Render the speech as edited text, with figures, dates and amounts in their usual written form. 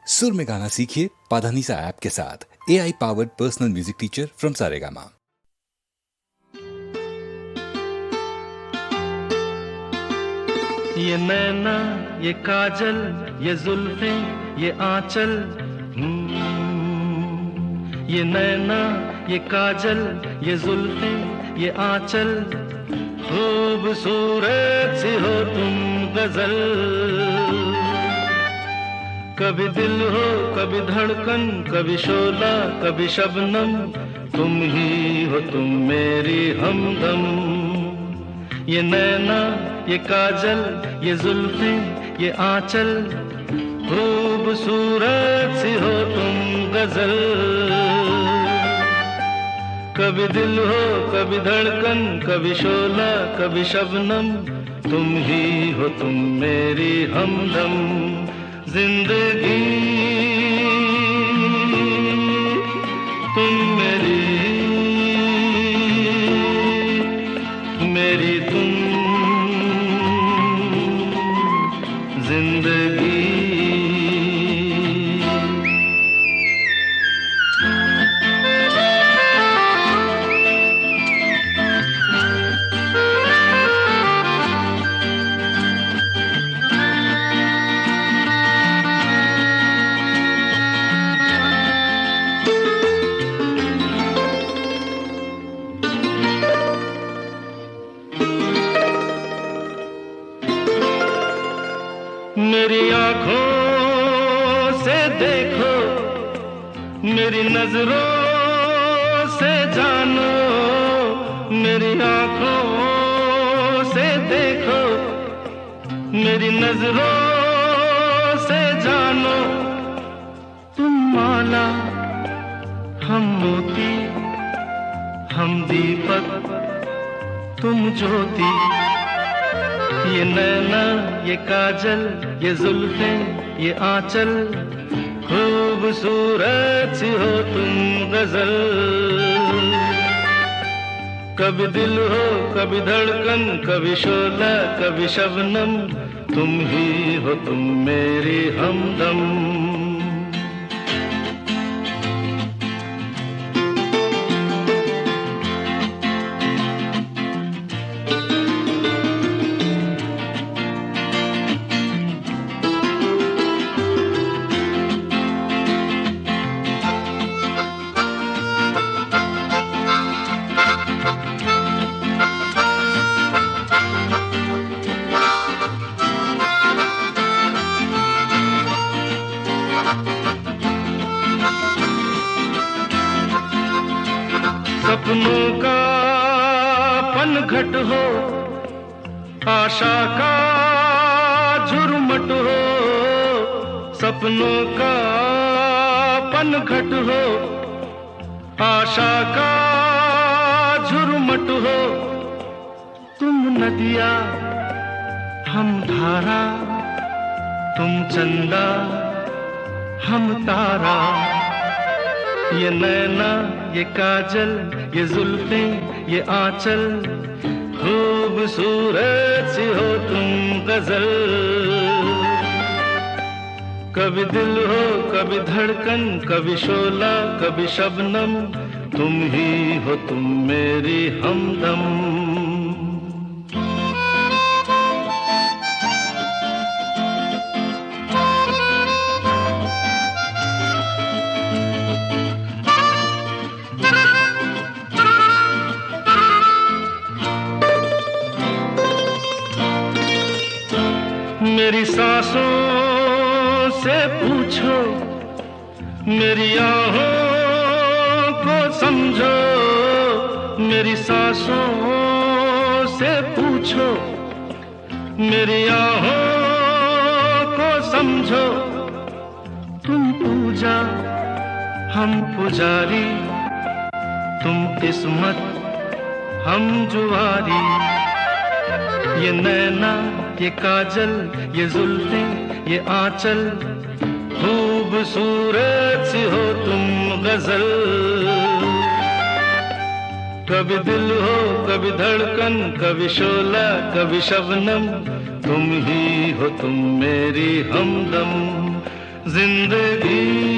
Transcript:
सुर में गाना सीखिए पाधानीसा ऐप के साथ। AI powered personal music teacher from Saregama. ये नैना, ये काजल, ये जुल्फें, ये आंचल, ये नैना, ये काजल, ये जुल्फें, ये आंचल, खूबसूरत सी हो तुम गजल। कभी दिल हो, कभी धड़कन, कभी शोला, कभी शबनम, तुम ही हो तुम मेरी हमदम। ये नैना, ये काजल, ये जुल्फें, ये आंचल, खूबसूरत सी हो तुम गजल। कभी दिल हो, कभी धड़कन, कभी शोला, कभी शबनम, तुम ही हो तुम मेरी हमदम। जिंदगी तुम मेरी, मेरी तुम जिंदगी। मेरी आंखों से देखो, मेरी नजरों से जानो, मेरी आंखों से देखो, मेरी नजरों से जानो। तुम माला, हम मोती, हम दीपक, तुम ज्योति। ये नैना, ये काजल, ये जुल्फें, ये आंचल, खूबसूरत सी हो तुम गजल। कभी दिल हो, कभी धड़कन, कभी शोला, कभी शबनम, तुम ही हो तुम मेरी हमदम। सपनों का पनघट हो, आशा का झुरमुट हो। सपनों का पनघट हो, आशा का झुरमुट हो। तुम नदिया, हम धारा, तुम चंदा, हम तारा। ये नैना, ये काजल, ये जुल्फें, ये आंचल, खूबसूरत सी हो तुम गजल। कभी दिल हो, कभी धड़कन, कभी शोला, कभी शबनम, तुम ही हो तुम मेरी हमदम। मेरी सांसों से पूछो, मेरी आहों को समझो। मेरी सांसों से पूछो, मेरी आहों को समझो। तुम पूजा, हम पुजारी, तुम किस्मत, हम जुआरी। ये नैना, ये काजल, ये जुल्फें, ये आंचल, खूबसूरत सी हो तुम गजल। कभी दिल हो, कभी धड़कन, कभी शोला, कभी शबनम, तुम ही हो तुम मेरी हमदम। जिंदगी